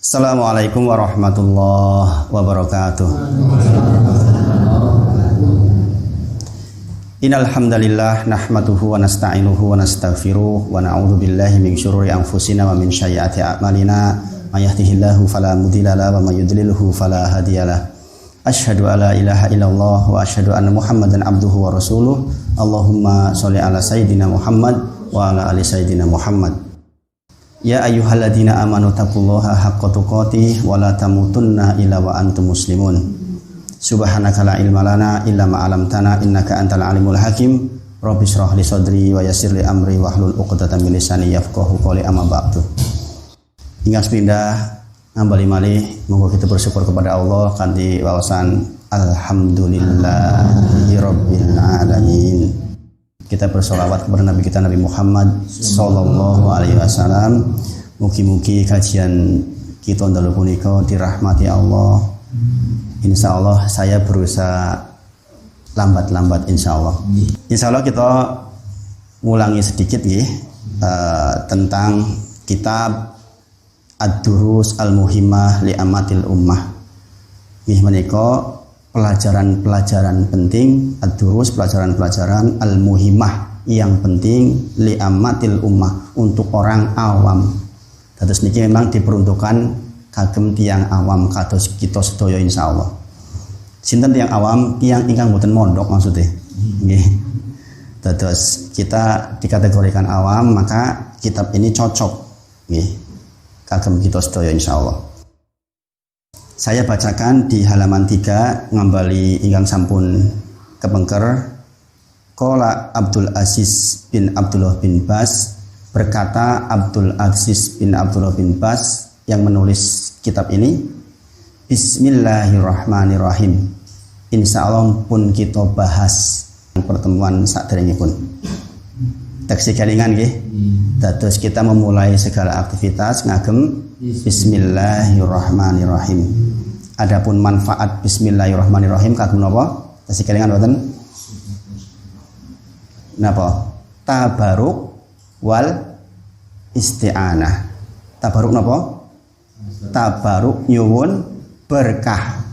Assalamualaikum warahmatullahi wabarakatuh. Innal hamdalillah nahmaduhu wa nasta'inuhu wa nastaghfiruh wa na'udzu billahi min syururi anfusina wa min sayyiati a'malina. May yahdihillahu fala mudilla lahu wa may yudlilhu fala hadiyalah. Asyhadu alla ilaha illallah wa asyhadu anna Muhammadan abduhu wa rasuluh. Allahumma sholli ala sayyidina Muhammad wa ala ali sayyidina Muhammad. Ya ayyuhalladzina amanu taqullaha haqqa tuqatih wa la tamutunna illa wa antum muslimun. Subhanaka la ilma lana illa ma 'allamtana innaka antal alimul hakim. Rabbi shrah li sadri wa yassir li amri wahlul 'uqdatam min lisani yafqahu qawli amma ba'du. Ingat pindah ngambali malih monggo kita bersyukur kepada Allah kanthi wawasan alhamdulillahi rabbil alamin. Kita bersolawat kepada Nabi kita Nabi Muhammad sallallahu alaihi wasallam. Mugi-mugi kajian kita ndalu punika dirahmati Allah. Insyaallah saya berusaha lambat-lambat insyaallah. Insyaallah kita ngulangi sedikit nggih tentang kitab Ad-Durus Al-Muhimmah li Amatil Ummah. Nggih menika pelajaran-pelajaran penting, ad-durus pelajaran-pelajaran al-muhimmah yang penting li amatil ummah untuk orang awam. Dados niki memang diperuntukkan kagem tiyang awam kados kita sedaya insyaallah. Sinten tiyang awam? Tiyang ingkang boten mondok maksudnya. Nggih. Dados kita dikategorikan awam, maka kitab ini cocok nggih kagem kita sedaya insyaallah. Saya bacakan di halaman 3 ngambali ingkang sampun kepengker. Qala Abdul Aziz bin Abdullah bin Bas, berkata Abdul Aziz bin Abdullah bin Bas yang menulis kitab ini, Bismillahirrahmanirrahim. Insyaallah pun kita bahas pertemuan saderengipun. Teksi kalingan nggih. Dados kita memulai segala aktivitas ngagem Bismillahirrahmanirrahim. Adapun manfaat Bismillahirrahmanirrahim kagem napa? Teksi kalingan boten? Napa? Tabaruk wal isti'anah. Tabaruk napa? Tabaruk nyuwun berkah.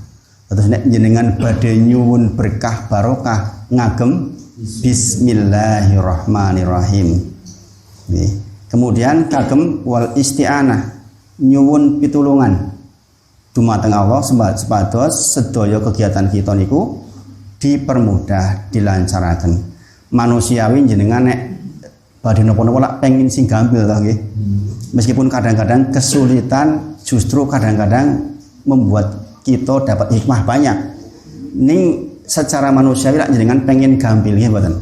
Terus nek jenengan badhe nyuwun berkah barokah ngagem Bismillahirrahmanirrahim. Kemudian kagem wal isti'anah nyuwun pitulungan dumateng Allah sepados sedaya kegiatan kita niku dipermudah, dilancaraken. Manusiawi jenengan nek badhe napa-napa lak pengin sing gampil to nggih. Meskipun kadang-kadang kesulitan justru kadang-kadang membuat kita dapat hikmah banyak. Ning secara manusiawi lak jenengan pengen gampil nggih mboten.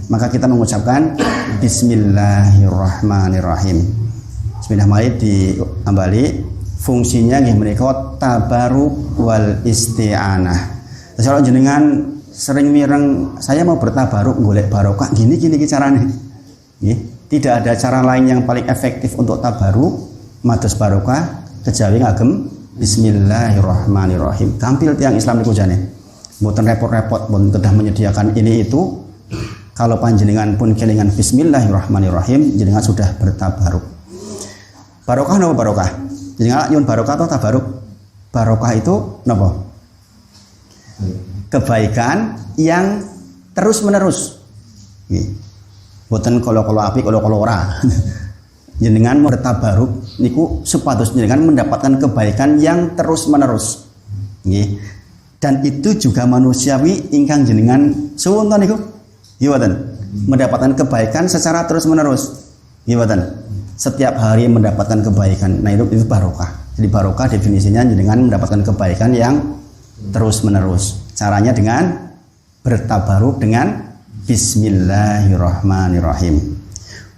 Maka kita mengucapkan Bismillahirrahmanirrahim. Bismillahirrahmanirrahim diambali fungsinya nggih menika tabaruk wal isti'anah. Kalau jenengan sering mireng saya mau bertabaruk golek barokah gini carane. Nggih, tidak ada cara lain yang paling efektif untuk tabaruk mados barokah kejawi ngagem Bismillahirrahmanirrahim. Gampil tiyang Islam niku jane. Mboten repot-repot, mboten kedah menyediakan ini itu. Kalau panjenengan pun kelingan Bismillahirrahmanirrahim, jenengan sudah bertabaruk. Barokah napa barokah? Jenengan nyuwun barokah atau tabaruk? Barokah itu napa? Kebaikan yang terus-menerus. Nggih. Boten kala-kala apik, kala-kala ora. Jenengan bertabaruk niku supados jenengan mendapatkan kebaikan yang terus-menerus. Nggih. Dan itu juga manusiawi ingkang jenengan suwun niku. Gimana? Mendapatkan kebaikan secara terus-menerus. Gimana? Setiap hari mendapatkan kebaikan. Nah itu barokah. Jadi barokah definisinya dengan mendapatkan kebaikan yang terus-menerus. Caranya dengan bertabaruk dengan Bismillahirrahmanirrahim.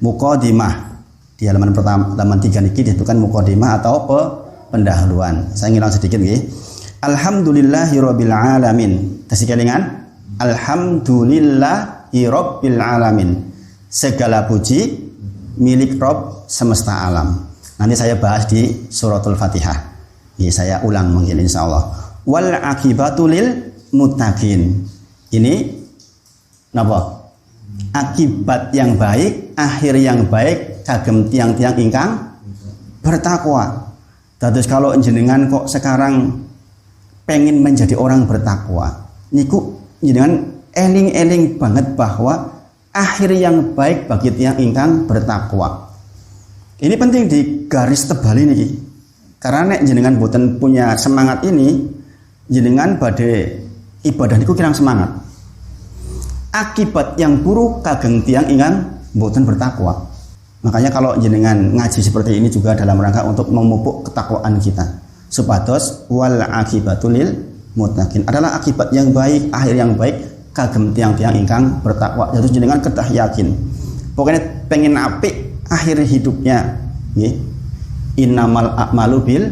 Muqaddimah di halaman pertama, halaman 3 niki disebutkan muqaddimah atau pendahuluan. Saya ngilang sedikit nggih. Alhamdulillahirabbil alamin. Tasih kelingan? Alhamdulillahi rabbil alamin. Segala puji milik Rabb semesta alam. Nanti saya bahas di suratul Fatihah. Ini saya ulang mungkin insyaallah. Wal akibatu lil muttaqin. Ini napa? Akibat yang baik, akhir yang baik kagem tiang-tiang ingkang bertakwa. Terus kalau jenengan kok sekarang pengen menjadi orang bertakwa, niku jenengan eling-eling banget bahwa akhir yang baik bagi tiang ingkang bertakwa. Ini penting di garis tebal ini, karena nek jenengan boten punya semangat ini, jenengan badhe ibadah niku kirang semangat. Akibat yang buruk kageng tiang ingkang boten bertakwa. Makanya kalau jenengan ngaji seperti ini juga dalam rangka untuk memupuk ketakwaan kita. Supados wal akibatul lil muttaqin, adalah akibat yang baik, akhir yang baik kagem tiang-tiang ingkang bertakwa. Jadi jenengan kedah yakin. Pokoknya pengen apik akhir hidupnya, nggih. Innamal a'malu bil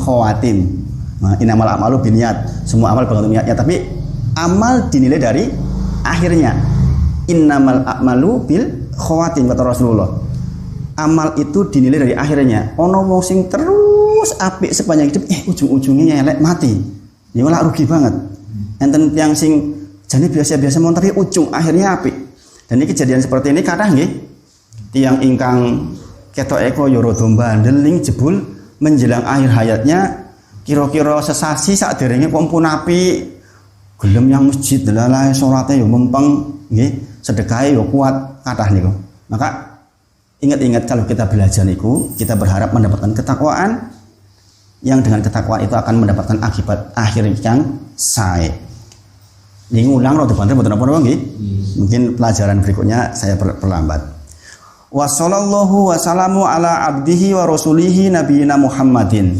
khawatim. Nah, innamal a'malu binniyat. Semua amal bergantung niatnya, tapi amal dinilai dari akhirnya. Innamal a'malu bil khawatim, kata Rasulullah. Amal itu dinilai dari akhirnya. Ono wong sing terus apik sepanjang hidup, ujung-ujungnya elek mati. Ya malah rugi banget. Enten yang sing jane biasa-biasa mon tapi ujung akhirnya apik. Dan ini kejadian seperti ini kathah nggih. Tiang ingkang ketok eko yoro domba ndeling jebul menjelang akhir hayatnya kira-kira sesasi sakderenge pun apik. Gelem yang masjid delalah salate yo mempeng nggih, sedekahe yo kuat kathah niku. Maka ingat-ingat kalau kita belajar niku, kita berharap mendapatkan ketakwaan yang dengan ketakwaan itu akan mendapatkan akibat akhir yang sae. Ini ngulang roh depan mboten napa-napa nggih. Mungkin pelajaran berikutnya saya perlambat. Wa sallallahu wasallamu ala abdihi wa rasulihi nabiyina Muhammadin.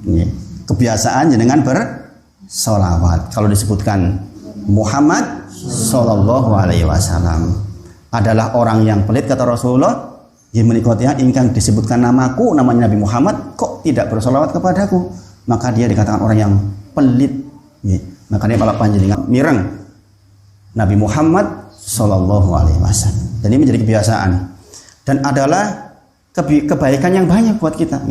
Nggih. Kebiasaan jenengan bersolawat. Kalau disebutkan Muhammad sallallahu alaihi wasallam adalah orang yang pelit, kata Rasulullah. Yang menikmatinya ingkang disebutkan namaku, namanya Nabi Muhammad, kok tidak bersolawat kepadaku, maka dia dikatakan orang yang pelit. Makanya kalau panjenengan mireng Nabi Muhammad sallallahu alaihi wasallam, dan ini menjadi kebiasaan dan adalah kebaikan yang banyak buat kita.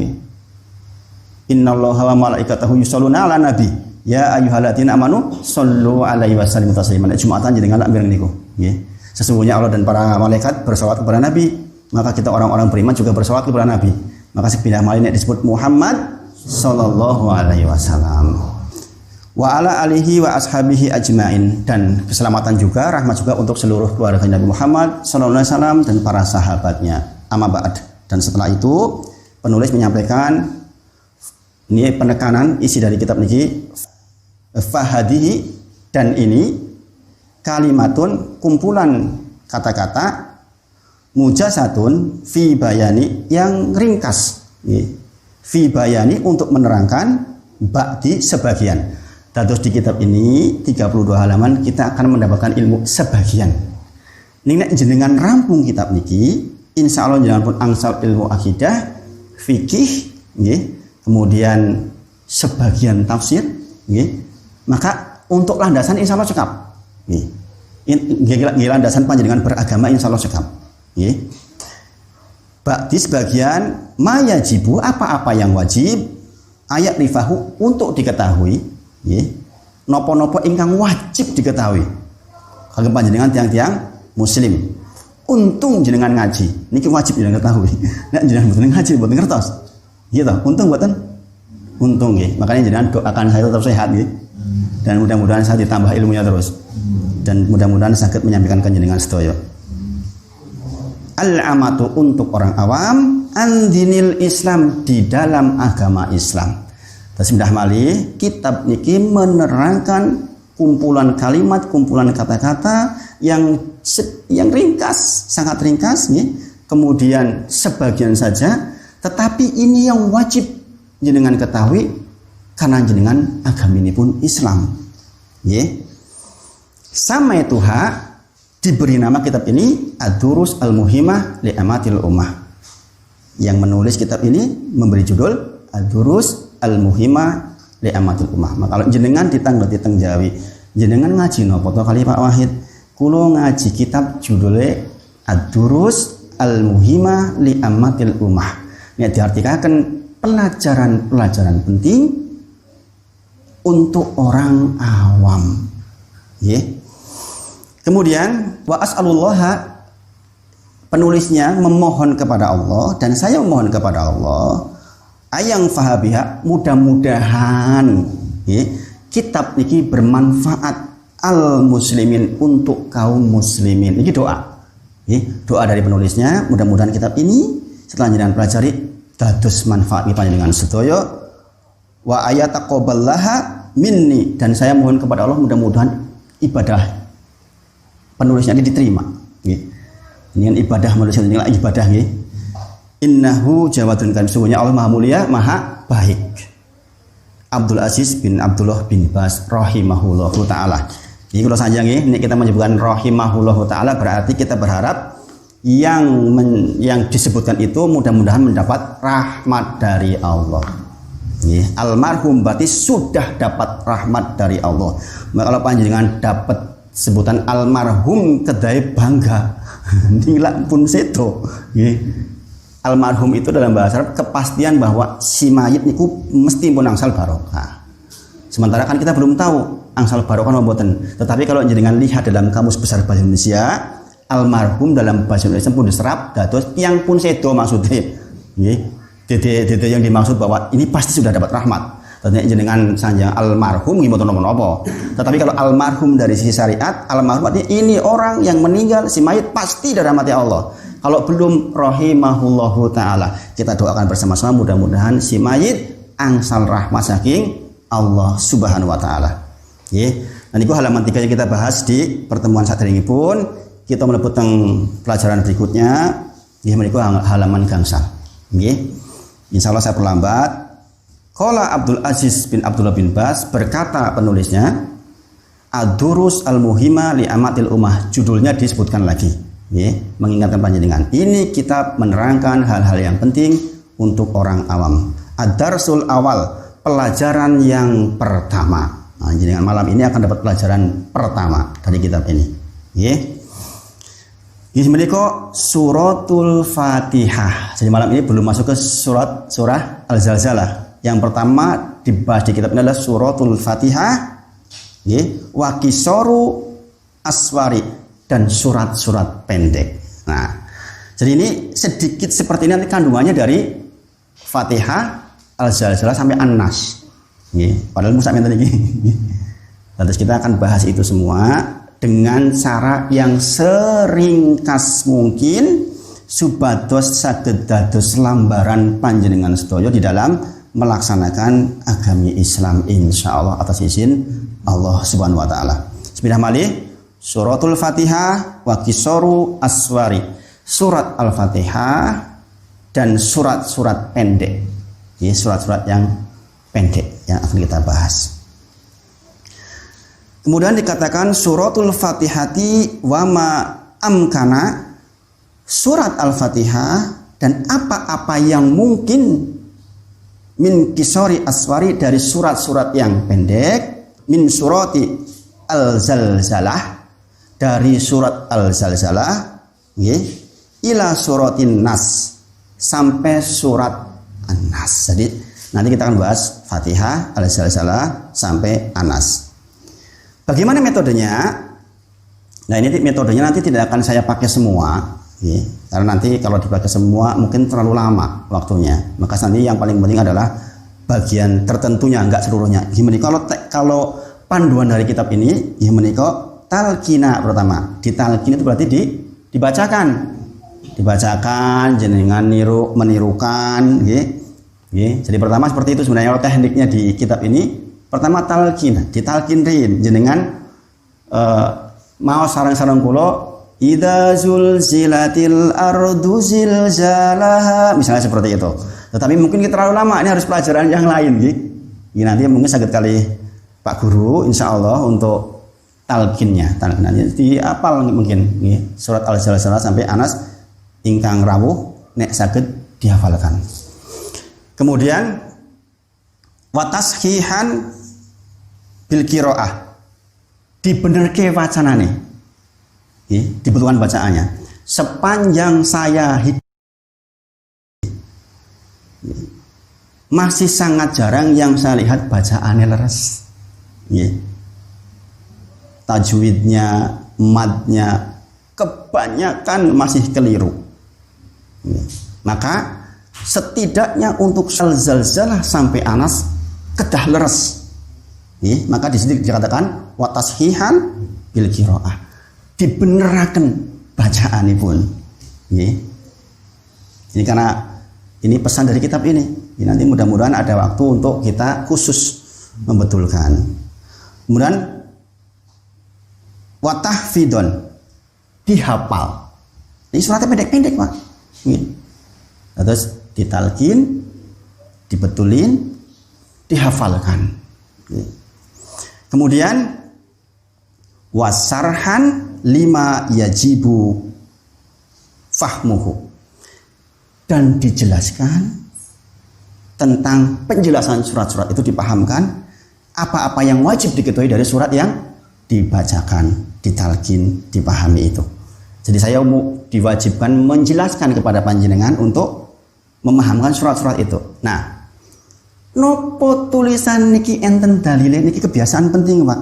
Innallaha wa malaikatahu yusholluna ala nabi ya ayyuhalladzina amanu shollu alaihi wasallimu taslima. Jumatan jenengan lak mireng niku, nggih. Sesungguhnya Allah dan para malaikat bersolawat kepada Nabi, maka kita orang-orang beriman juga bersolawat kepada Nabi. Maka sepindah malih disebut Muhammad sallallahu alaihi wasallam. Wa ala alihi wa ashabihi ajmain, dan keselamatan juga, rahmat juga untuk seluruh keluarga Nabi Muhammad sallallahu alaihi wasallam dan para sahabatnya. Amma ba'd. Dan setelah itu penulis menyampaikan ini penekanan isi dari kitab niki fahadihi, dan ini kalimatun kumpulan kata-kata mujazatun fi bayani yang ringkas, fi bayani untuk menerangkan ba'di sebagian. Terus di kitab ini 32 halaman kita akan mendapatkan ilmu sebagian. Ini jenengan rampung kitab niki, insya Allah jangan pun angsal ilmu akidah, fikih, kemudian sebagian tafsir, maka untuk landasan insya Allah cekap. Landasan panjenengan beragama insya Allah cekap. Ba'di sebagian mayajibu, apa-apa yang wajib, ayat rifahu untuk diketahui, nopo-nopo ingkang wajib diketahui kagem panjenengan tiang-tiang muslim. Untung jenengan ngaji niki wajib jenengan ketahui. Nek jenengan mboten ngaji mboten ngertos. Nggih toh, untung mboten? Untung nggih. Makanya jenengan doakan saya tetap sehat nggih. Dan mudah-mudahan saya ditambah ilmunya terus. Dan mudah-mudahan sakit menyampaikan ke jenengan sedaya. Al-amatu untuk orang awam, andinil Islam di dalam agama Islam. Tasmidah malih kitab niki menerangkan kumpulan kalimat, kumpulan kata-kata yang ringkas, sangat ringkas nih. Kemudian sebagian saja, tetapi ini yang wajib jenengan ketahui karena jenengan agama ini pun Islam. Sama itu diberi nama kitab ini Ad-Durus Al-Muhimah li Amatil Ummah. Yang menulis kitab ini memberi judul Ad-Durus Al-Muhimah li Amatil Ummah. Maka kalau jenengan ditang Jawi, jenengan ngaji nopo to kali Pak Wahid? Kulo ngaji kitab judulnya Ad-Durus Al-Muhimah li Amatil Ummah. Ini diartikan pelajaran-pelajaran penting untuk orang awam. Kemudian wa as'alullaha, penulisnya memohon kepada Allah dan saya memohon kepada Allah ayang fahabiha, mudah-mudahan kitab niki bermanfaat al muslimin, untuk kaum muslimin. Ini doa. Doa dari penulisnya, mudah-mudahan kitab ini setelah jenengan pelajari dados manfaat kita dengan sedaya, wa ayataqabballaha minni, dan saya mohon kepada Allah mudah-mudahan ibadah penulisnya ini diterima. Ini kan ibadah manusia, ini ibadah nggih. Innahu jawadun karim, sesungguhnya Allah Maha Mulia, Maha Baik. Abdul Aziz bin Abdullah bin Bas rahimahullahu taala. Jadi kalau saja ini kita menyebutkan rahimahullahu taala, berarti kita berharap yang disebutkan itu mudah-mudahan mendapat rahmat dari Allah. Almarhum berarti sudah dapat rahmat dari Allah. Maka kalau panjenengan dapat sebutan almarhum kedai bangga. Nilai pun seto. Almarhum itu dalam bahasa Arab kepastian bahwa si mayit niku mesti pun angsal barokah. Sementara kan kita belum tahu angsal barokah mboten. Tetapi kalau jenengan lihat dalam kamus besar bahasa Indonesia, almarhum dalam bahasa Indonesia pun diserap dados yang pun sedo maksudnya. Dede yang dimaksud bahwa ini pasti sudah dapat rahmat. Tentunya jenengan sanjang almarhum mboten napa-napa. Tetapi kalau almarhum dari sisi syariat, almarhum artinya ini orang yang meninggal, si mayit pasti dari rahmat Allah. Kalau belum rahimahullahu taala, kita doakan bersama-sama mudah-mudahan si mayit angsal rahmat saking Allah Subhanahu wa taala. Dan itu halaman 3 yang kita bahas di pertemuan saderengipun. Kita mlebet teng pelajaran berikutnya, nggih menika halaman gangsal. Nggih. Insyaallah saya perlambat. Qala Abdul Aziz bin Abdullah bin Bas, berkata penulisnya, Ad-Durus al-Muhimma li Amatil Ummah, judulnya disebutkan lagi. Mengingatkan panjenengan. Ini kitab menerangkan hal-hal yang penting untuk orang awam. Ad-Darsul awal, pelajaran yang pertama. Nah, jenengan malam ini akan dapat pelajaran pertama dari kitab ini. Ini menika suratul Fatihah. Jadi malam ini belum masuk ke surah Al-Zalzalah. Yang pertama dibahas di kitab ini adalah suratul Fatihah, wa qisaru aswari, dan surat-surat pendek. Nah, jadi ini sedikit seperti ini nanti kandungannya dari Fatihah, Al-Zalzalah sampai An-Nas. Padahal musak menten iki. Terus kita akan bahas itu semua dengan cara yang seringkas mungkin supados saged dados lambaran panjenengan sedaya di dalam melaksanakan agami Islam insyaallah atas izin Allah Subhanahu wa taala. Bismillahirrahmanirrahim. Suratul Fatihah wa qisaru aswari. Surat Al-Fatihah dan surat-surat pendek. Surat-surat yang pendek yang akan kita bahas. Kemudian dikatakan suratul Fatihati wa ma amkana, surat Al-Fatihah dan apa-apa yang mungkin min kisori aswari, dari surat-surat yang pendek, min surati Al-Zalzalah, dari surat Al-Zalzalah, ila suratin Nas, sampai surat An-Nas. Jadi nanti kita akan bahas Fatihah, Al-Zalzalah sampai An-Nas. Bagaimana metodenya? Nah, ini metodenya nanti tidak akan saya pakai semua, karena nanti kalau dipakai semua mungkin terlalu lama waktunya. Maka nanti yang paling penting adalah bagian tertentunya, enggak seluruhnya. Gimana kalau panduan dari kitab ini, gimana talqina pertama. Ditalqin itu berarti dibacakan, jenengan menirukan, Jadi pertama seperti itu sebenarnya tekniknya di kitab ini. Pertama talqin, ditalqinrin jenengan mau sarang-sarang kula idza zulzilatil ardu zilzalaha, misalnya seperti itu. Tetapi mungkin kita terlalu lama, ini harus pelajaran yang lain Ini nanti mungkin saged kali Pak Guru insyaallah untuk talqinnya. Talqinannya dihafal mungkin surat Al-Zalzalah sampai Anas ingkang rawuh nek saged dihafalkan. Kemudian wa tashihan bil qiraah, dibenerke wacanane, dibutuhkan bacaannya. Sepanjang saya hidup masih sangat jarang yang saya lihat bacaannya leres, tajwidnya, madnya kebanyakan masih keliru. Maka setidaknya untuk zalzalah sampai Anas kedah leres. Maka di sini dikatakan wa tashihan bil qiraah. Dibeneraken bacaanipun. Jadi karena ini pesan dari kitab ini. Nanti mudah-mudahan ada waktu untuk kita khusus membetulkan. Kemudian wa tahfidun, dihafal. Ini suratnya pendek-pendek, Pak. Terus ditalkin, dibetulin, dihafalkan. Kemudian wasarhan lima yajibu fahmuhu, dan dijelaskan tentang penjelasan surat-surat itu, dipahamkan apa-apa yang wajib diketahui dari surat yang dibacakan, ditalkin, dipahami itu. Jadi saya diwajibkan menjelaskan kepada panjenengan untuk memahamkan surat-surat itu. Nah, nopo tulisan niki enten dalile niki kebiasaan penting, Pak.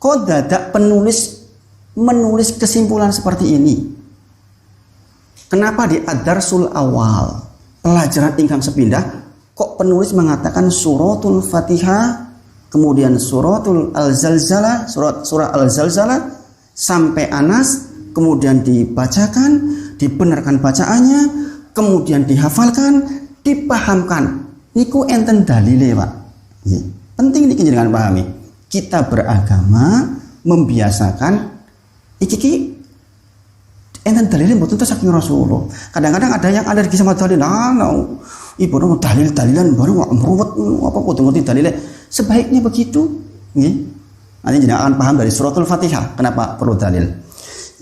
Kok dadak penulis menulis kesimpulan seperti ini? Kenapa di ad-darsul awal, pelajaran ingkang sepindah, kok penulis mengatakan suratul Fatihah, kemudian suratul Al-Zalzalah, surah Al-Zalzalah sampai Anas, kemudian dibacakan, dibenarkan bacaannya, kemudian dihafalkan, dipahamkan. Niku enten dalile, Pak. Penting niki jenengan pahami. Kita beragama membiasakan iki enten dalile mboten teh saking Rasulullah. Kadang-kadang ada yang alergi sama dalil. Ibu dalil-dalilan baru meruwet apa kudu ngerti dalile. Sebaiknya begitu, nggih. Nanti jenengan akan paham dari suratul Fatihah kenapa perlu dalil.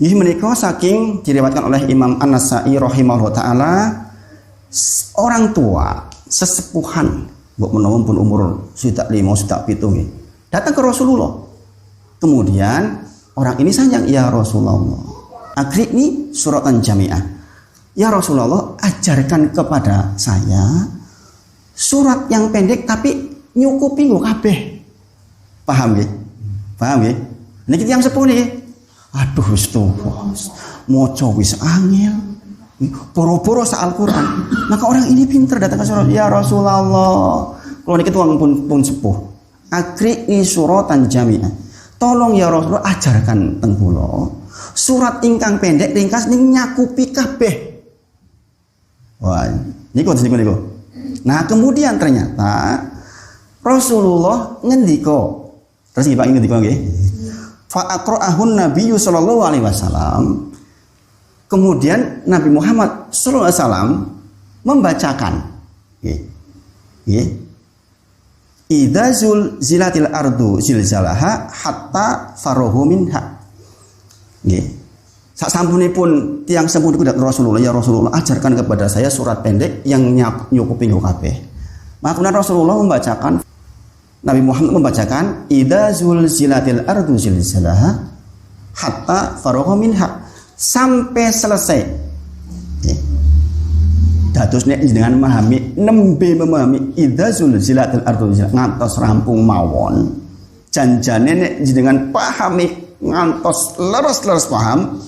Ini menika saking diriwayatkan oleh Imam An-Nasa'i rahimahullah taala, orang tua sesepuhan mbok menawa pun umur sudah 5 sudah 7 nggih, datang ke Rasulullah. Kemudian orang ini sanjang, ya Rasulullah, akhirnya suratan jami'ah. Ya Rasulullah, ajarkan kepada saya surat yang pendek tapi nyukupi nggo kabeh. Paham nggih? Paham nggih? Niki tiyang sepuh niki. Aduh wis tuwa. Maca wis angel. Boro-boro sa Al-Qur'an. Maka orang ini pintar datang ke surat, ya Rasulullah. Kalau niki tuang pun sepuh. Akhirnya suratan jami'ah. Tolong ya Rasulullah ajarkan teng kula surat ingkang pendek ringkas ning nyakupi kabeh. Wah, niku. Nah, kemudian ternyata Rasulullah ngendika. Terus iki Pak ngendika nggih. Fa aqra'ahun Nabiyyu sallallahu alaihi wasallam. Kemudian Nabi Muhammad sallallahu alaihi wasallam membacakan. Nggih. Idza zilatil ardu zilzalaha hatta farahu minha. Nggih. Sak sampunipun tiyang sepuh niku datang Rasulullah, ya Rasulullah ajarkan kepada saya surat pendek yang nyukupi kabeh. Maka Rasulullah membacakan, Nabi Muhammad membacakan idza zilatil ardu zilzalaha hatta farahu minha sampai selesai. Nggih. Dados nek jenengan nembe memahami idza zulzilatil ardu ngantos rampung mawon. Janjane nek jenengan pahami ngantos leres-leres paham,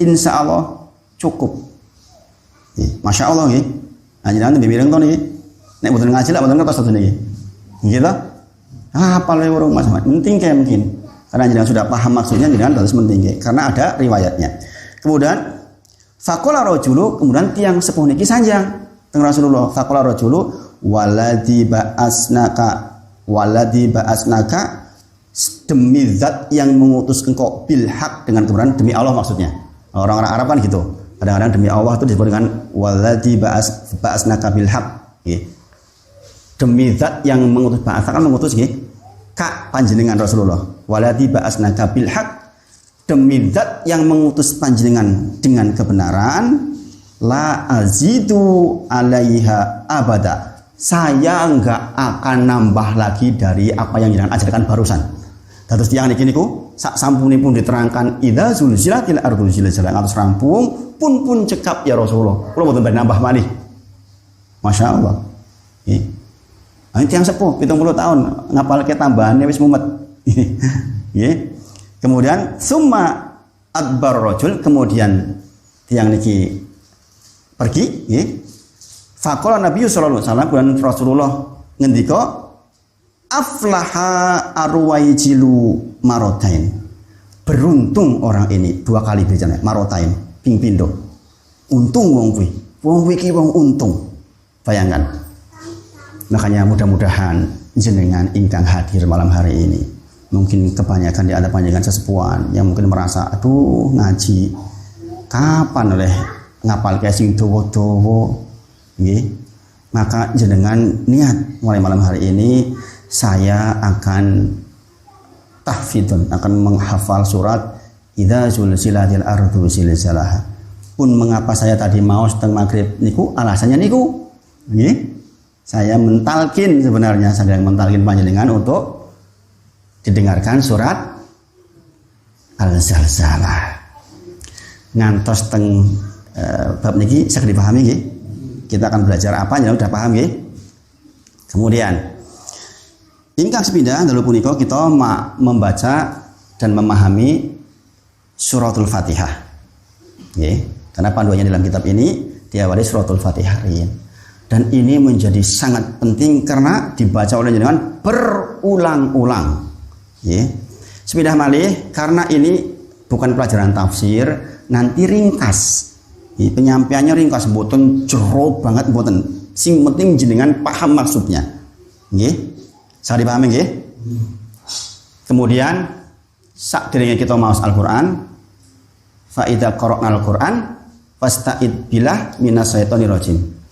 insyaallah cukup. Masya Allah nggih. Jenengan nembe mireng to niki. Nek mboten ngaji lak mboten ngertos to niki. Nggih to? Hafal urung Mas. Penting kayak mungkin. Karena jenengan sudah paham maksudnya, jenengan harus penting karena ada riwayatnya. Kemudian faqala rajulu, kemudian tiang sepuh niki sanjang teng Rasulullah. Faqala rajulu waladzi ba'asnaka demi zat yang mengutus engkau bil haq, dengan kebenaran, demi Allah maksudnya. Orang-orang Arab kan gitu. Kadang-kadang demi Allah itu disebut dengan waladzi ba'asnaka bil haq. Demi zat yang mengutus, ba'asa kan mengutus nggih. Ka panjenengan Rasulullah. Waladzi ba'asnaka bil haq, demi zat yang mengutus panjenengan dengan kebenaran, la azidu alaiha abada, saya enggak akan nambah lagi dari apa yang jenengan ajarkan barusan. Terus yang niki niku sak sampunipun diterangkan idza zulzilatil ardu zilzalaha ngantos rampung pun cekap ya Rasulullah. Kula mboten badhe nambah malih. Masya Allah. Ini tiyang sepuh 70 tahun ngapalke tambahannya wis mumet. Nggih. Kemudian summa adbar rajul, kemudian tiang niki pergi nggih. Faqala Nabi sallallahu alaihi wasallam dan Rasulullah ngendika aflaha arwaijilu marotain. Beruntung orang ini, 2 kali bejane marotain ping pindho. Untung wong kuwi. Wong iki wong untung. Bayangkan. Makanya mudah-mudahan jenengan ingkang hadir malam hari ini, mungkin kebanyakan di antara panjenengan sesepuhan yang mungkin merasa aduh ngaji kapan oleh ngapal sing dawa-dawa nggih. Maka jenengan niat mulai malam hari ini saya akan tahfidun, akan menghafal surat idza zulzilatil ardu zilzalaha. Pun mengapa saya tadi mau setengah maghrib niku alasannya niku nggih. Saya mentalkin sebenarnya, saya mentalkin panjenengan untuk didengarkan surat Al-Zalzalah. Ngantos teng bab niki saged dipahami nggih. Kita akan belajar apa yang udah paham nggih. Kemudian ingkang sepindah dalu punika kita membaca dan memahami suratul Fatihah. Nggih. Karena panduannya dalam kitab ini diawali suratul Fatihah. Dan ini menjadi sangat penting karena dibaca oleh jenengan berulang-ulang. Ya. Sepindah malih karena ini bukan pelajaran tafsir, nanti ringkas. Ya, penyampaiannya ringkas, mboten jero banget mboten. Sing penting jenengan paham maksudnya. Nggih. Saya dipahami nggih? Kemudian sakderenge kita maos Al-Qur'an, fa idza qara'nal Qur'an fasta'id billah minasyaitonir rajim.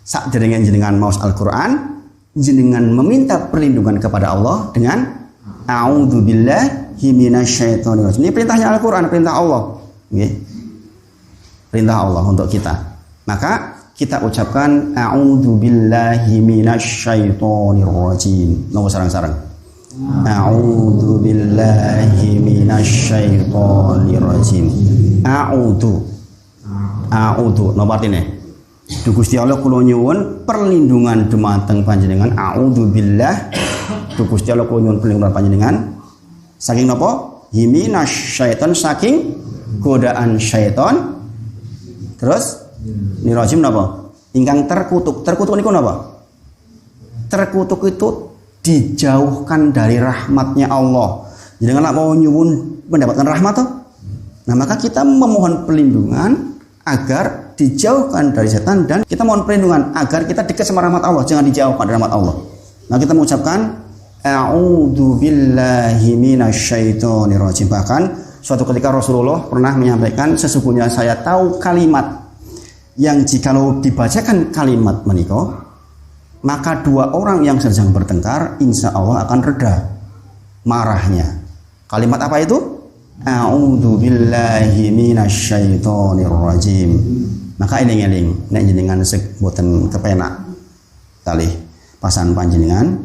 Sakderenge jenengan maos Al-Qur'an, jenengan meminta perlindungan kepada Allah dengan a'udzubillahi minasyaitonir rajim. Ini perintahnya Al-Qur'an, perintah Allah. Nggih. Perintah Allah untuk kita. Maka kita ucapkan a'udzubillahi minasyaitonir rajim. Napa sareng-sareng? A'udzubillahi minasyaitonir rajim. A'udzu napa artine? Gusti Allah kula nyuwun perlindungan dumateng panjenengan. A'udzubillah. Gusti Allah kula nyuwun perlindungan panjenengan saking napa? Minasyaiton, saking godaan syaiton. Terus nirajim napa? Ingkang terkutuk. Terkutuk niku napa? Terkutuk itu dijauhkan dari rahmatnya Allah. Jangan mau nyuwun mendapatkan rahmat toh. Nah, maka kita memohon perlindungan agar dijauhkan dari setan dan kita mohon perlindungan agar kita dekat sama rahmat Allah, jangan dijauhkan dari rahmat Allah. Nah, kita mengucapkan a'udzubillahi minasyaitonir rajim. Bahkan suatu ketika Rasulullah pernah menyampaikan, sesungguhnya saya tahu kalimat yang jikalau dibacakan kalimat menika, maka 2 orang yang sedang bertengkar insya Allah akan reda marahnya. Kalimat apa itu? A'udzubillahi minasyaitonir rajim. Maka eling-eling nek jenengan sek boten kepenak kalih pasan panjenengan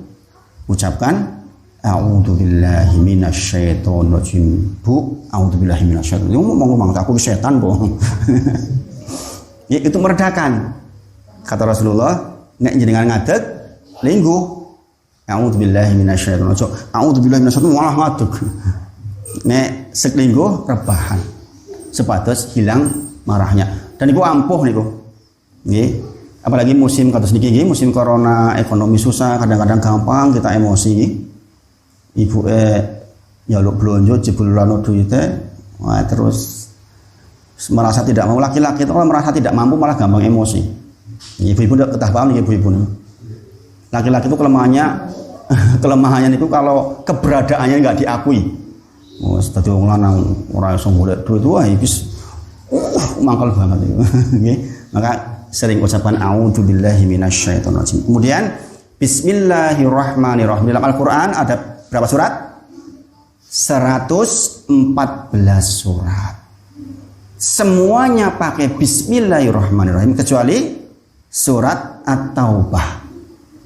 ucapkan a'udzubillahi minasyaitonir rajim. Bu, a'udzubillahi minasyaitonir rajim. Ngomong aku setan, Bu. Ya, itu meredakan. Kata Rasulullah, nek jenengan ngadeg lingguh a'udzubillahi minasyaitonir rajim. A'udzubillahi minasyaitonir malah ngadeg. Nek sekelingguh rebahan sepatus hilang marahnya dan iku ampuh niku nggih. Apalagi musim kados niki nggih, musim corona, ekonomi susah, kadang-kadang gampang kita emosi nggih. Ibuke nyaluk blonjo jebulane duite, wah terus merasa tidak mau. Laki-laki itu kalau merasa tidak mampu malah gampang emosi. Ibu-ibu ndak ketah paham nggih ibu-ibu. Laki-laki itu kelemahannya niku kalau keberadaannya enggak diakui. Wes dadi wong lanang ora iso golek duit wae wis mangkal banget itu. Nggih. Maka sering ucapan a'udzubillahi minasyaitonir rajim. Kemudian bismillahirrahmanirrahim. Dalam Al-Qur'an ada berapa surat? 114 surat. Semuanya pakai bismillahirrahmanirrahim kecuali surat At-Taubah.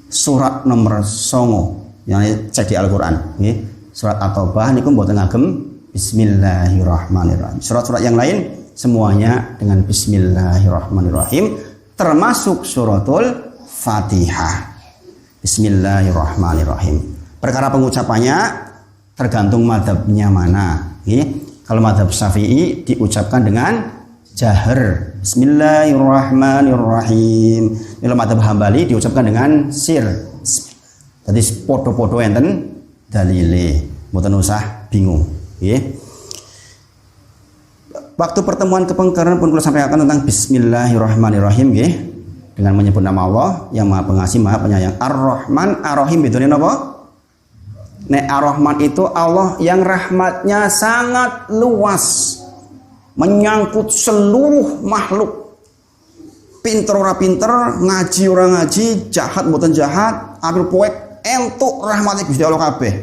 Surat nomor 9 yang cek di Al-Qur'an, nggih. Surat At-Taubah niku mboten ngagem bismillahirrahmanirrahim. Surat-surat yang lain semuanya dengan bismillahirrahmanirrahim, termasuk suratul Fatihah. Bismillahirrahmanirrahim. Perkara pengucapannya tergantung mazhabnya mana. Kalau mazhab Syafi'i diucapkan dengan jahar. Bismillahirrahmanirrahim. Dalam madzhab Hambali diucapkan dengan sir. Jadi podo-podo enten dalile. Mboten usah bingung, nggih. Waktu pertemuan kepengkeran pun kula sampaikan tentang bismillahirrahmanirrahim nggih. Dengan menyebut nama Allah yang Maha Pengasih, Maha Penyayang. Ar-Rahman, Ar-Rahim bedone napa? Nek Ar-Rahman itu Allah yang rahmatnya sangat luas, menyangkut seluruh makhluk. Pinter ora pinter, ngaji ora ngaji, jahat mboten jahat, apil poek entuk rahmate Gusti Allah kabeh.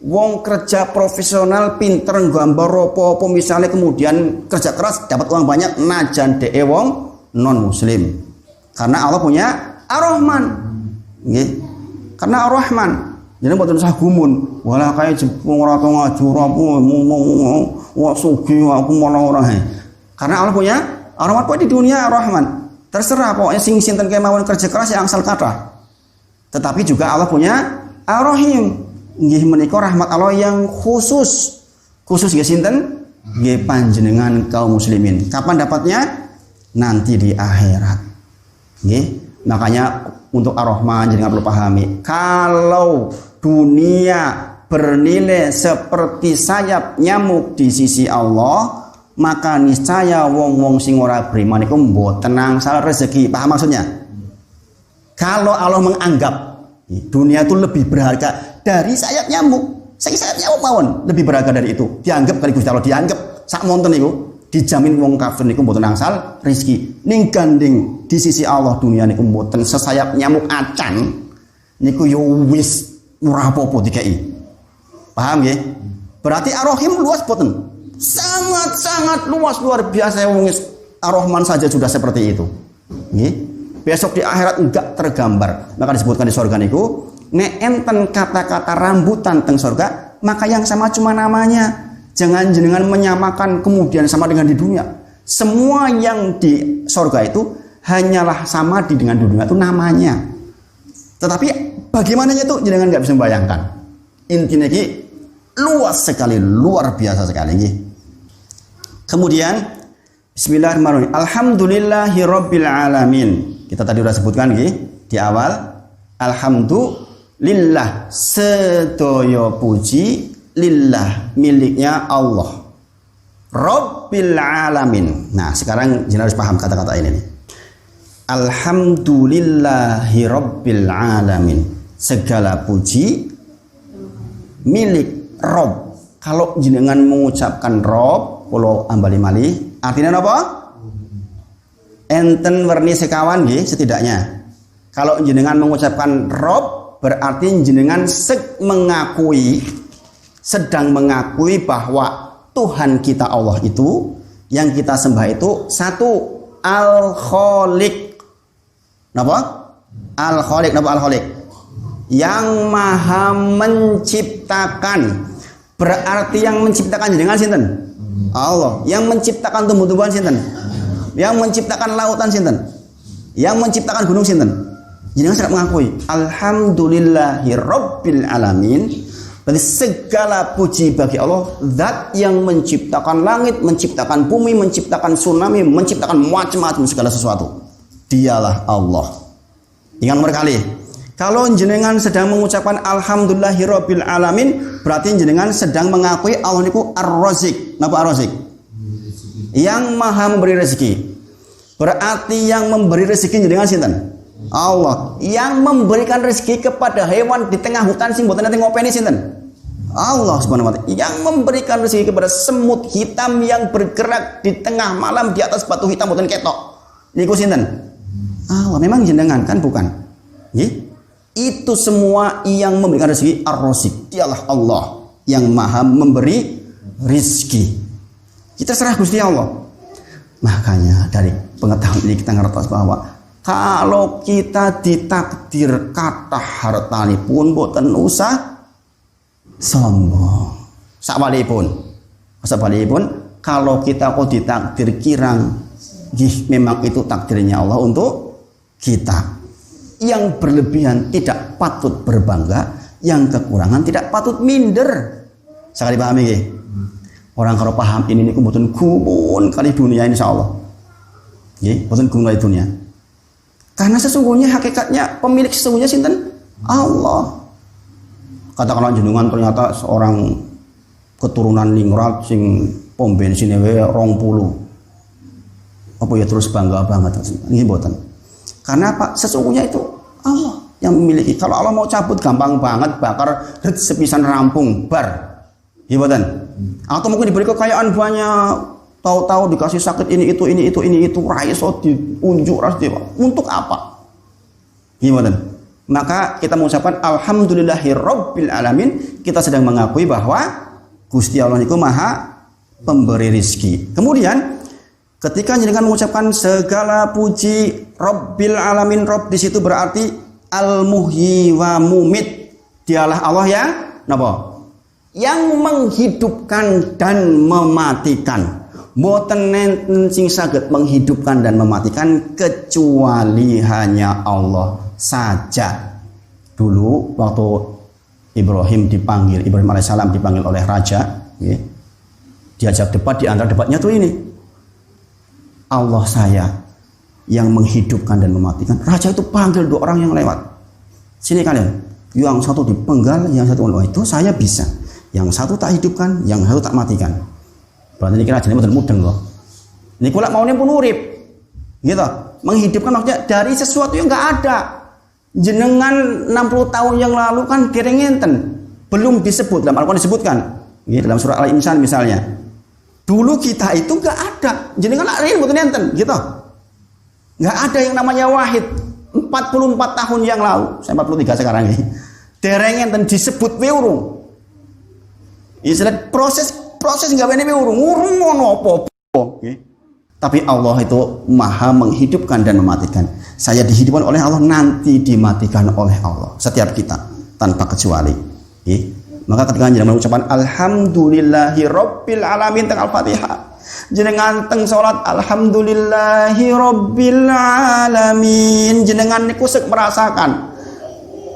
Wong kerja profesional pinter nggambar apa-apa misalnya kemudian kerja keras dapat uang banyak najan dhek wong non muslim. Karena Allah punya Ar-Rahman. Nggih. Karena Ar-Rahman. Jadi mboten usah gumun, wala kaya jepung ora tau ngaji ora apa sugih aku malah ora. Karena Allah punya Ar-Rahman di dunia Ar-Rahman. Terserah pokoknya sing sinten kemawon kerja keras yang angsal kathah. Tetapi juga Allah punya Ar-Rahim. Nggih menika rahmat Allah yang khusus. Khusus nggih sinten? Nggih panjenengan kaum muslimin. Kapan dapatnya? Nanti di akhirat. Nggih. Makanya untuk Ar-Rahman jangan perlu pahami. Kalau dunia bernilai seperti sayap nyamuk di sisi Allah, maka niscaya wong-wong sing ora beriman iku mboten angsal rezeki. Paham maksudnya? Kalau Allah menganggap dunia itu lebih berharga dari sayap nyamuk, sayap nyamuk mawon lebih berharga dari itu. Dianggap kali Gusti Allah dianggap sak monten niku dijamin wong kafir niku mboten angsal rezeki. Ning gandeng di sisi Allah dunia niku mboten sesayap nyamuk acan niku yo wis ora apa-apa dikai. Paham nggih? Berarti Ar-Rahim luas boten? Sangat-sangat luas, luar biasa. Wong Ar-Rahman saja sudah seperti itu. Nggih. Besok di akhirat enggak tergambar. Maka disebutkan di surga niku, nek enten kata-kata rambutan teng surga, maka yang sama cuma namanya. Jangan jenengan menyamakan kemudian sama dengan di dunia. Semua yang di surga itu hanyalah sama dengan dunia itu namanya. Tetapi bagaimana itu jenengan nggak bisa membayangkan. Intinya ini luas sekali, luar biasa sekali. Kemudian Bismillahirrahmanirrahim. Alhamdulillahirabbil alamin. Kita tadi sudah sebutkan di awal. Alhamdulillah, sedaya puji lillah, miliknya Allah. Rabbil alamin. Nah, sekarang jenengan harus paham kata-kata ini nih. Alhamdulillahi rabbil alamin. Segala puji milik Rob. Kalau jenengan mengucapkan Rob, kalau ambali malih, artinya apa? Enten werni sekawan nggih setidaknya. Kalau jenengan mengucapkan Rob, berarti jenengan sedang mengakui bahwa Tuhan kita Allah itu yang kita sembah itu satu, Al-Khaliq. Napa? Al-Khaliq, napa Al-Khaliq? Yang maha menciptakan. Berarti yang menciptakan jenengan sinten? Allah. Yang menciptakan tumbuh-tumbuhan sinten? Yang menciptakan lautan sinten? Yang menciptakan gunung sinten? Jenengan sudah mengakui alhamdulillahi rabbil alamin. Berarti segala puji bagi Allah, zat yang menciptakan langit, menciptakan bumi, menciptakan tsunami, menciptakan macam-macam segala sesuatu. Dialah Allah. Ingat berkali. Kalau jenengan sedang mengucapkan alhamdulillahi rabbil alamin, berarti jenengan sedang mengakui Allah niku Ar-Razik. Napa Ar-Razik? Yang maha memberi rezeki. Berarti yang memberi rezeki jenengan sinten? Allah. Yang memberikan rezeki kepada hewan di tengah hutan sing mboten nate ngopeni sinten? Allah Subhanahu wa taala. Yang memberikan rezeki kepada semut hitam yang bergerak di tengah malam di atas batu hitam mboten ketok. Niku sinten? Allah. Memang jenengan kan bukan? Nggih. Itu semua yang memberikan rezeki Ar-Razik. Dialah Allah yang maha memberi rezeki. Kita serah Gusti Allah. Makanya dari pengetahuan ini kita ngertos bahwa kalau kita ditakdir kata hartani pun boten usah sombong. Sabalipun kalau kita kok ditakdir kirang, memang itu takdirnya Allah untuk kita. Yang berlebihan tidak patut berbangga, yang kekurangan tidak patut minder. Sekali pahami nggih? Orang kalau paham ini niku mboten gumun kali dunia insyaallah. Nggih, boten gunggal dunia. Karena sesungguhnya hakikatnya pemilik sesungguhnya sinten? Allah. Katakanlah jenengan ternyata seorang keturunan ningrat sing pom bensin wae 20. Apa ya terus bangga banget ini boten. Karena apa? Sesungguhnya itu Allah yang memiliki. Kalau Allah mau cabut gampang banget, bakar sepisan rampung bar. Iya boten. Atau mungkin diberi kekayaan banyak, tahu-tahu dikasih sakit ini itu raiso diunjuk ras dewa. Untuk apa? Iya boten. Maka kita mengucapkan alhamdulillahirabbil alamin, kita sedang mengakui bahwa Gusti Allah niku Maha pemberi rizki. Kemudian ketika jenengan mengucapkan segala puji Rabbil alamin, Rabb di situ berarti al-muhyi wa mumit. Dialah Allah yang napa? Yang menghidupkan dan mematikan. Mboten nenten sing saged menghidupkan dan mematikan kecuali hanya Allah saja. Dulu waktu Ibrahim alaihissalam dipanggil oleh raja, ya, diajak debat, di antara debatnya tuh ini, Allah saya yang menghidupkan dan mematikan. Raja itu panggil dua orang yang lewat, sini kalian, yang satu dipenggal, yang satu itu saya bisa, yang satu tak hidupkan, yang satu tak matikan. Berarti ini rajanya betul mudeng loh. Ini kulak maunya pun urip, gitu. Menghidupkan maksudnya dari sesuatu yang nggak ada. Jenengan 60 tahun yang lalu kan dereng-enten, belum disebut dalam Al-Quran disebutkan, ya, dalam surah Al-Insan misalnya. Dulu kita itu nggak ada, jenengan lain betul enten, gitu. Nggak ada yang namanya wahid. 44 tahun yang lalu, saya 43 sekarang ini, dereng-enten disebut weurung. Istilah proses nggak bener weurung ngono apa-apa. Tapi Allah itu Maha menghidupkan dan mematikan. Saya dihidupkan oleh Allah, nanti dimatikan oleh Allah. Setiap kita tanpa kecuali. Maka ketika jenengan mengucapkan alhamdulillahi rabbil alamin teng Al-Fatihah, jenengan teng salat alhamdulillahi rabbil alamin, jenengan niku merasakan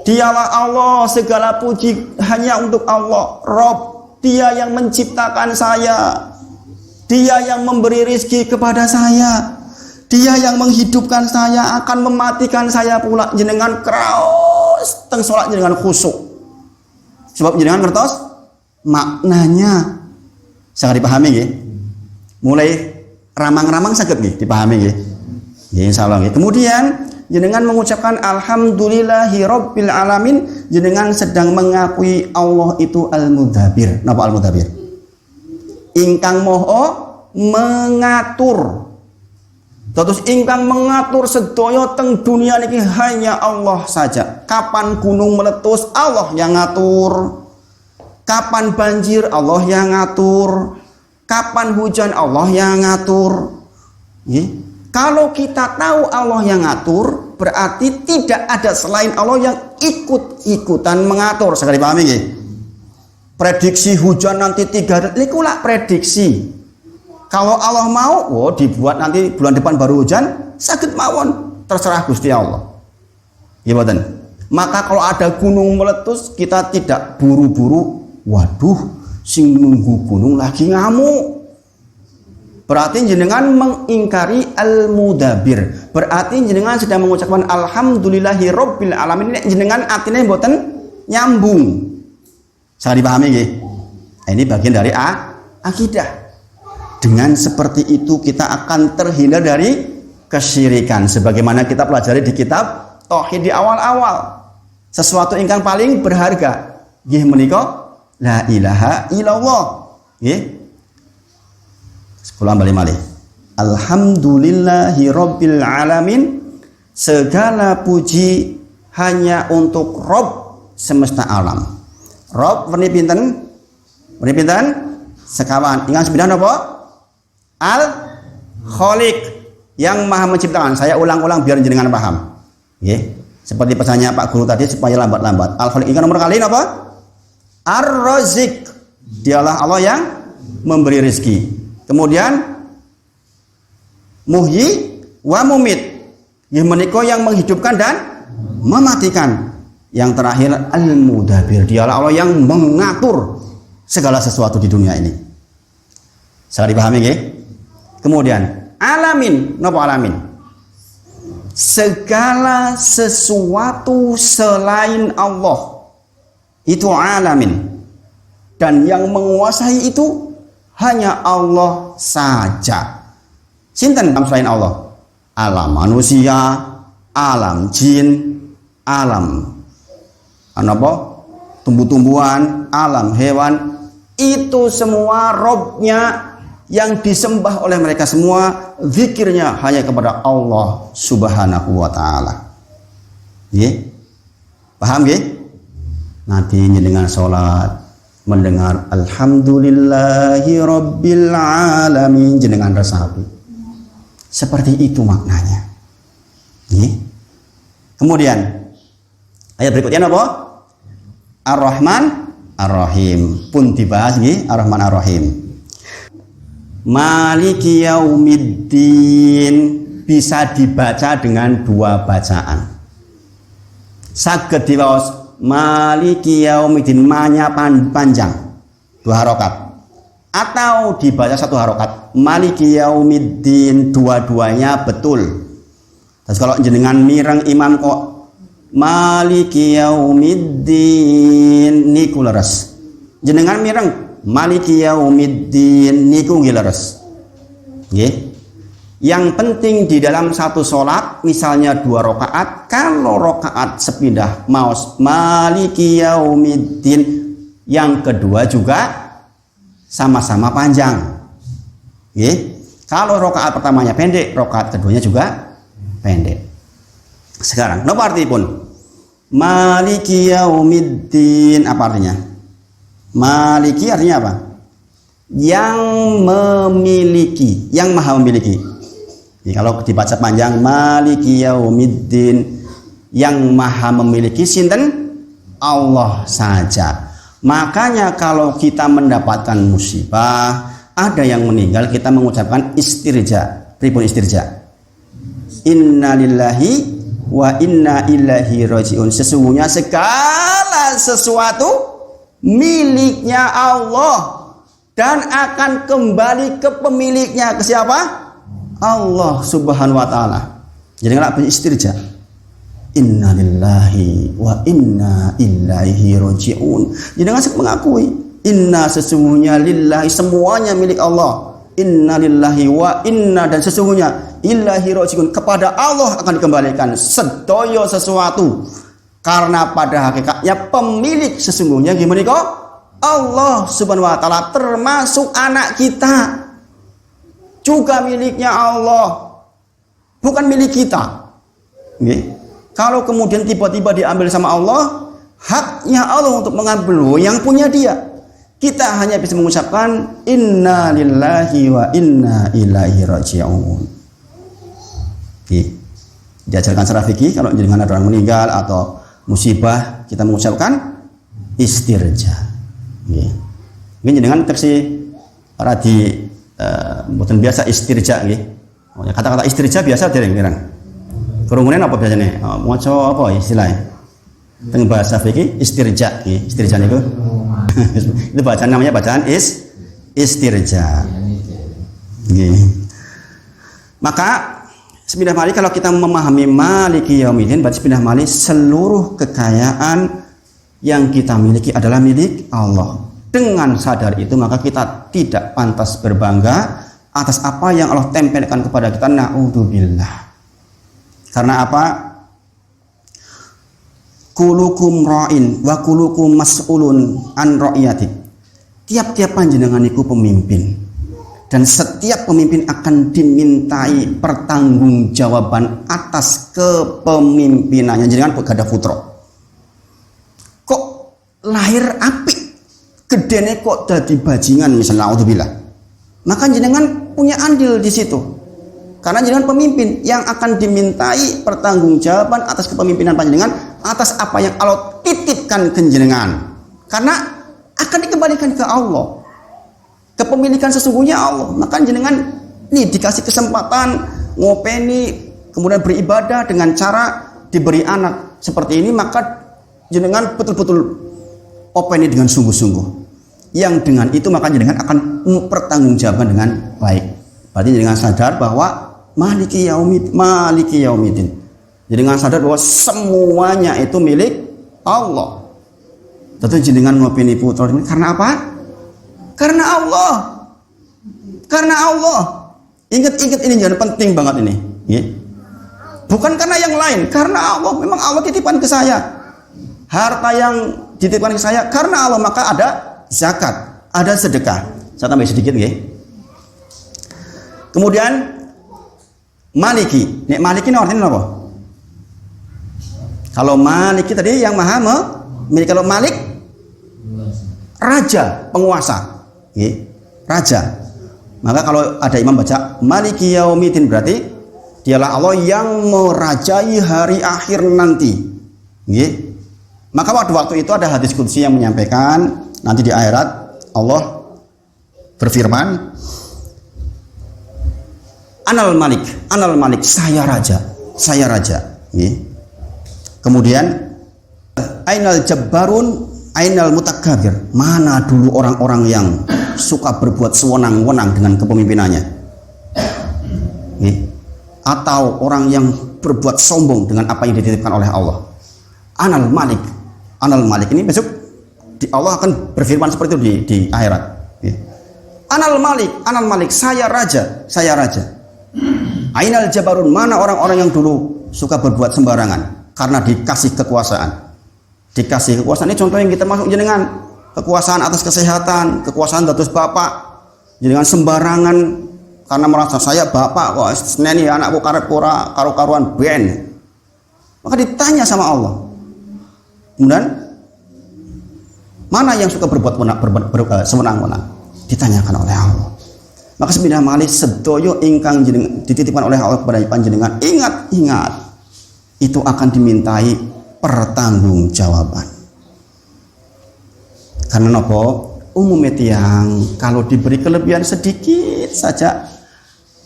dialah Allah, segala puji hanya untuk Allah. Rabb, Dia yang menciptakan saya. Dia yang memberi rezeki kepada saya. Dia yang menghidupkan saya, akan mematikan saya pula. Jenengan kraos teng salat jenengan khusyuk. Sebab jenengan ngertos maknanya. Sangat dipahami nggih. Mulai ramang-ramang saged nggih dipahami nggih. Nggih insyaallah nggih. Kemudian jenengan mengucapkan alhamdulillahi rabbil alamin, jenengan sedang mengakui Allah itu al-mudabbir. Napa al-mudabbir? Ingkang moho mengatur. Terus ingkang mengatur sedaya teng dunia niki hanya Allah saja. Kapan gunung meletus, Allah yang ngatur. Kapan banjir, Allah yang ngatur. Kapan hujan, Allah yang ngatur. Kalau kita tahu Allah yang ngatur, berarti tidak ada selain Allah yang ikut-ikutan mengatur. Sekali pahami nggih? Prediksi hujan nanti 3 hari, ikulah prediksi. Kalau Allah mau, dibuat nanti bulan depan baru hujan, saged mawon, terserah Gusti Allah. Ya boten. Maka kalau ada gunung meletus, kita tidak buru-buru, waduh, sing nunggu gunung lagi ngamuk. Berarti jenengan mengingkari al-mudabbir. Berarti jenengan sedang mengucapkan alhamdulillahi rabbil alamin, jenengan artinya boten nyambung. Sangat dipahami nggih? Ini bagian dari akidah. Dengan seperti itu kita akan terhindar dari kesyirikan. Sebagaimana kita pelajari di kitab Tauhid di awal-awal. Sesuatu ingkang paling berharga. Nggih menika la ilaha illallah. Nggih. Kula bali malih. Alhamdulillahi rabbil alamin. Segala puji hanya untuk Rabb semesta alam. Rabb werni pinten? Werni pinten? Sekawan. Ingat sebidan apa? Al-Khaliq, yang maha menciptakan. Saya ulang-ulang biar jenengan paham. Seperti pesannya Pak Guru tadi supaya lambat-lambat. Al-Khaliq ini nomor kali apa? Ar-Razik. Dialah Allah yang memberi rezeki. Kemudian Muhyi wa Mumit. Yang menghidupkan dan mematikan. Yang terakhir Al-Mudabbir. Dialah Allah yang mengatur segala sesuatu di dunia ini. Sangat dipahami nggih? Kemudian Alamin, napa alamin? Segala sesuatu selain Allah itu alamin. Dan yang menguasai itu hanya Allah saja. Sinten selain Allah? Alam manusia, alam jin, alam tumbuh-tumbuhan, alam hewan, itu semua Robnya yang disembah oleh mereka semua, zikirnya hanya kepada Allah Subhanahu wa ta'ala. Paham ya? Nanti dengan sholat mendengar alhamdulillahi rabbil alamin jenengan resapi. Seperti itu maknanya. Kemudian ayat berikutnya apa? Ar-Rahman Ar-Rahim pun dibahas Ar-Rahman Ar-Rahim. Maliki yaumiddin bisa dibaca dengan dua bacaan. Saged diwaos Maliki yaumiddin, manya panjang 2 harokat, atau dibaca 1 harokat Maliki yaumiddin, dua-duanya betul. Terus kalau jenengan mireng imam kok Maliki yaumiddin niku leres, jenengan mireng Maliki yaumiddin niku nggih leres. Nggih. Yang penting di dalam satu sholat, misalnya 2 rakaat, kalau rakaat sepindah maos Maliki yaumiddin, yang kedua juga sama-sama panjang. Kalau rakaat pertamanya pendek, rakaat keduanya juga pendek. Sekarang, napa arti pun? Maliki yaumiddin, apa artinya? Maliki artinya apa? Yang memiliki, yang maha memiliki. Kalau dibaca panjang Maliki yaumiddin, yang maha memiliki sinten? Allah saja. Makanya kalau kita mendapatkan musibah, ada yang meninggal, kita mengucapkan istirja. Pripun istirja? Inna lillahi wa inna ilaihi rajiun. Sesungguhnya segala sesuatu miliknya Allah dan akan kembali ke pemiliknya. Ke siapa? Allah Subhanahu wa ta'ala. Jadi nggak punya istirja. Inna lillahi wa inna ilaihi rajiun. Jadi nggak mengakui inna, sesungguhnya lillahi, semuanya milik Allah. Inna lillahi wa inna, dan sesungguhnya ilaihi rajiun, kepada Allah akan dikembalikan sedaya sesuatu. Karena pada hakikatnya pemilik sesungguhnya gimana kok? Allah Subhanahu wa ta'ala, termasuk anak kita juga miliknya Allah, bukan milik kita. Kalau kemudian tiba-tiba diambil sama Allah, haknya Allah untuk mengambil yang punya dia. Kita hanya bisa mengucapkan inna lillahi wa inna ilaihi raji'un. Diajarkan secara fikih, kalau dengan ada orang meninggal atau musibah, kita mengucapkan istirja. Ini dengan teksi radi bukan biasa istirja nggih. Kata-kata istirja biasa dereng pirang. Kerumunan apa biasanya? Maca apa istilahnya? Teng bahasa fikih istirja nggih. Istirja niku. Itu bacaan namanya bacaan istirja. Nggih. Maka sepindah malih kalau kita memahami Maliki yaumiddin, berarti sepindah malih seluruh kekayaan yang kita miliki adalah milik Allah. Dengan sadar itu maka kita tidak pantas berbangga atas apa yang Allah tempelkan kepada kita. Na'udzubillah. Karena apa? Kulukum ra'in wa kulukum mas'ulun an ra'iyati. Tiap-tiap panjenengan iku pemimpin, dan setiap pemimpin akan dimintai pertanggungjawaban atas kepemimpinannya. Jenengan kok gada putra, kok lahir apik, gedene kok dadi bajingan misalnya, naudzubillah, maka jenengan punya andil di situ. Karena jenengan pemimpin yang akan dimintai pertanggungjawaban atas kepemimpinan panjenengan, atas apa yang Allah titipkan ke jenengan. Karena akan dikembalikan ke Allah. Kepemilikan sesungguhnya Allah. Maka jenengan nih dikasih kesempatan ngopeni, kemudian beribadah dengan cara diberi anak seperti ini, maka jenengan betul-betul openi dengan sungguh-sungguh. Yang dengan itu maka jenengan akan mempertanggungjawabkan dengan baik. Berarti dengan sadar bahwa maliki yaumiddin. Jadi dengan sadar bahwa semuanya itu milik Allah. Tentu jenengan ngopini putra ini karena apa? Karena Allah. Karena Allah. Ingat-ingat ini jangan penting banget ini. Ya. Bukan karena yang lain, karena Allah. Memang Allah titipkan ke saya. Harta yang dititipkan ke saya karena Allah, maka ada zakat, ada sedekah. Saya tambah sedikit ya. Kemudian maliki. Nek maliki ini artinya apa? Kalau maliki tadi yang maha memiliki, kalau malik raja, penguasa. Ya. Raja. Maka kalau ada imam baca maliki yaumiddin berarti dialah Allah yang merajai hari akhir nanti. Ya. Maka waktu itu ada hadis qudsi yang menyampaikan nanti di akhirat Allah berfirman, Anal Malik, saya raja. Ya. Kemudian Ainal Jabbarun, Ainal Mutakabir, mana dulu orang-orang yang suka berbuat sewenang-wenang dengan kepemimpinannya, ya. Atau orang yang berbuat sombong dengan apa yang dititipkan oleh Allah. Anal Malik ini besok Allah akan berfirman seperti itu di akhirat, ya. Anal Malik, saya raja. Ainal Jabarun, mana orang-orang yang dulu suka berbuat sembarangan karena dikasih kekuasaan. Dikasih kekuasaan ini contoh yang kita masuk jenengan, kekuasaan atas kesehatan, kekuasaan atas bapak, jenengan sembarangan karena merasa saya bapak kok seneni anakku karep ora karo-karuan ben. Maka ditanya sama Allah. Kemudian mana yang suka berbuat sewenang-wenang? Ditanyakan oleh Allah. Maka sebenarnya malih sedoyo ingkang dititipkan oleh Allah kepada panjenengan, ingat itu akan dimintai pertanggungjawaban. Karena nopo umumnya tiang kalau diberi kelebihan sedikit saja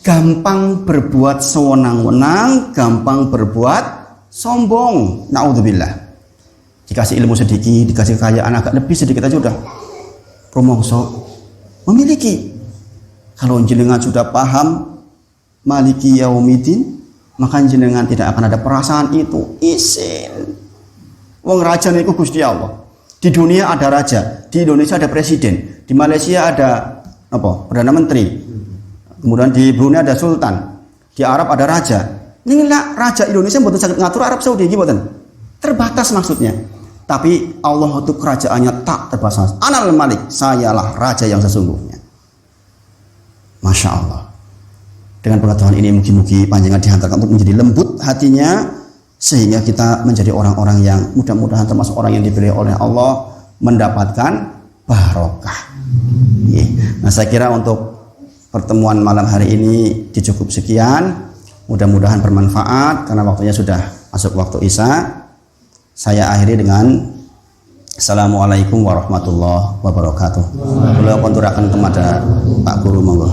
gampang berbuat sewenang-wenang, gampang berbuat sombong. Naudzubillah. Dikasih ilmu sedikit, dikasih kekayaan agak lebih sedikit aja udah promosok memiliki. Kalau jenengan sudah paham maliki yaumiddin, maka jenengan tidak akan ada perasaan itu isin. Wong raja niku Gusti Allah. Di dunia ada raja, di Indonesia ada presiden, di Malaysia ada apa? Perdana menteri. Kemudian di Brunei ada sultan, di Arab ada raja. Ini lah raja Indonesia mboten saged ngatur Arab Saudi iki mboten. Terbatas maksudnya. Tapi Allah itu kerajaannya tak terbatas. Anal Malik, sayalah raja yang sesungguhnya. Masya Allah. Dengan pengetahuan ini mugi-mugi panjenengan dihantarkan untuk menjadi lembut hatinya, sehingga kita menjadi orang-orang yang mudah-mudahan termasuk orang yang dipilih oleh Allah mendapatkan barokah. Nah, saya kira untuk pertemuan malam hari ini cukup sekian. Mudah-mudahan bermanfaat karena waktunya sudah masuk waktu Isya. Saya akhiri dengan Assalamualaikum warahmatullahi wabarakatuh. Beliau konturakan kepada Pak Guru monggo.